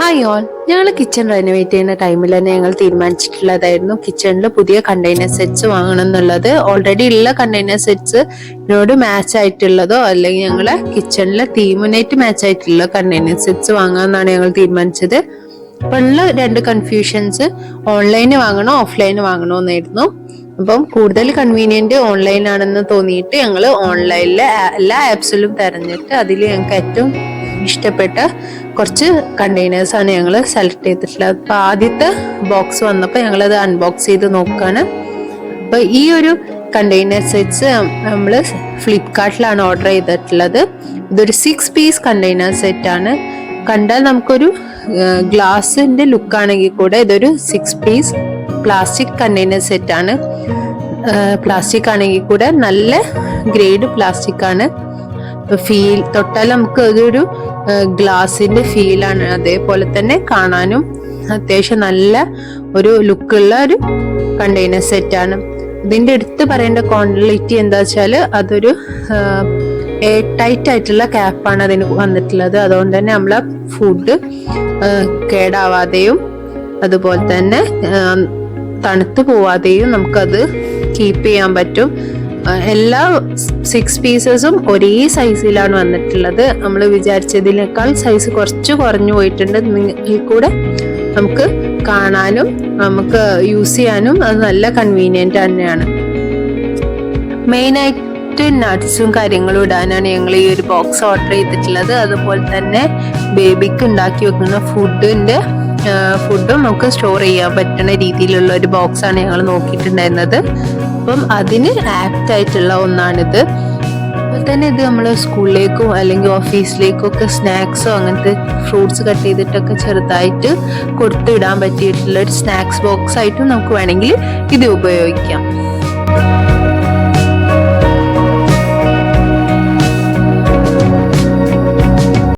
Hi all, ഞങ്ങൾ kitchen renovate ചെയ്യുന്ന ടൈമിൽ തന്നെ ഞങ്ങൾ തീരുമാനിച്ചിട്ടുള്ളതായിരുന്നു കിച്ചണിൽ പുതിയ കണ്ടെയ്നർ സെറ്റ്സ് വാങ്ങണം എന്നുള്ളത്. ഓൾറെഡി ഉള്ള കണ്ടെയ്നർ സെറ്റ്സിനോട് മാച്ച് ആയിട്ടുള്ളതോ അല്ലെങ്കിൽ ഞങ്ങളെ കിച്ചണിലെ തീമിനായിട്ട് മാച്ച് ആയിട്ടുള്ള കണ്ടെയ്നർ സെറ്റ്സ് വാങ്ങാമെന്നാണ് ഞങ്ങൾ തീരുമാനിച്ചത്. അപ്പോൾ ഉള്ള രണ്ട് കൺഫ്യൂഷൻസ് ഓൺലൈന് വാങ്ങണോ ഓഫ്ലൈന് വാങ്ങണോ എന്നായിരുന്നു. അപ്പം കൂടുതൽ കൺവീനിയന്റ് ഓൺലൈൻ ആണെന്ന് തോന്നിയിട്ട് ഞങ്ങൾ ഓൺലൈനിലെ എല്ലാ ആപ്സിലും തിരഞ്ഞിട്ട് അതിൽ ഞങ്ങൾക്ക് ഏറ്റവും ഇഷ്ടപ്പെട്ട കുറച്ച് കണ്ടെയ്നേഴ്സ് ആണ് ഞങ്ങൾ സെലക്ട് ചെയ്തിട്ടുള്ളത്. അപ്പൊ ആദ്യത്തെ ബോക്സ് വന്നപ്പോൾ ഞങ്ങളത് അൺബോക്സ് ചെയ്ത് നോക്കുകയാണ്. അപ്പൊ ഈ ഒരു കണ്ടെയ്നർ സെറ്റ്സ് നമ്മൾ ഫ്ലിപ്കാർട്ടിലാണ് ഓർഡർ ചെയ്തിട്ടുള്ളത്. ഇതൊരു 6 പീസ് കണ്ടെയ്നർ സെറ്റ് ആണ്. കണ്ടാൽ നമുക്കൊരു ഗ്ലാസിന്റെ ലുക്ക് ആണെങ്കിൽ കൂടെ ഇതൊരു 6 പീസ് പ്ലാസ്റ്റിക് കണ്ടെയ്നർ സെറ്റ് ആണ്. പ്ലാസ്റ്റിക് ആണെങ്കിൽ കൂടെ നല്ല ഗ്രേഡ് പ്ലാസ്റ്റിക് ആണ്. ഫീൽ തൊട്ടാൽ നമുക്ക് അതൊരു ഗ്ലാസിന്റെ ഫീലാണ്. അതേപോലെ തന്നെ കാണാനും അത്യാവശ്യം നല്ല ഒരു ലുക്കുള്ള ഒരു കണ്ടെയ്നർ സെറ്റ് ആണ്. ഇതിന്റെ എടുത്ത് പറയേണ്ട ക്വാളിറ്റി എന്താ വെച്ചാൽ അതൊരു എയർ ടൈറ്റ് ആയിട്ടുള്ള ക്യാപ്പാണ് അതിന് വന്നിട്ടുള്ളത്. അതുകൊണ്ട് തന്നെ നമ്മളെ ഫുഡ് കേടാവാതെയും അതുപോലെ തന്നെ തണുത്തു പോവാതെയും നമുക്കത് കീപ്പ് ചെയ്യാൻ പറ്റും. എല്ലാ 6 പീസസും ഒരേ സൈസിലാണ് വന്നിട്ടുള്ളത്. നമ്മൾ വിചാരിച്ചതിനേക്കാൾ സൈസ് കുറച്ച് കുറഞ്ഞു പോയിട്ടുണ്ട്. ഇതിൽ കൂടെ നമുക്ക് കാണാനും നമുക്ക് യൂസ് ചെയ്യാനും അത് നല്ല കൺവീനിയന്റ് തന്നെയാണ്. മെയിനായിട്ട് നട്ട്സും കാര്യങ്ങളും ഇടാനാണ് ഞങ്ങൾ ഈ ഒരു ബോക്സ് ഓർഡർ ചെയ്തിട്ടുള്ളത്. അതുപോലെ തന്നെ ബേബിക്ക് ഉണ്ടാക്കി വെക്കുന്ന ഫുഡും നമുക്ക് സ്റ്റോർ ചെയ്യാൻ പറ്റുന്ന രീതിയിലുള്ള ഒരു ബോക്സ് ആണ് ഞങ്ങൾ നോക്കിയിട്ടുണ്ടായിരുന്നത്. അപ്പം അതിന് ആപ്റ്റ് ആയിട്ടുള്ള ഒന്നാണിത്. അതുപോലെ തന്നെ ഇത് നമ്മൾ സ്കൂളിലേക്കും അല്ലെങ്കിൽ ഓഫീസിലേക്കും ഒക്കെ സ്നാക്സോ അങ്ങനത്തെ ഫ്രൂട്ട്സ് കട്ട് ചെയ്തിട്ടൊക്കെ ചെറുതായിട്ട് കൊടുത്തിടാൻ പറ്റിയിട്ടുള്ള ഒരു സ്നാക്സ് ബോക്സ് ആയിട്ടും നമുക്ക് വേണമെങ്കിൽ ഇത് ഉപയോഗിക്കാം.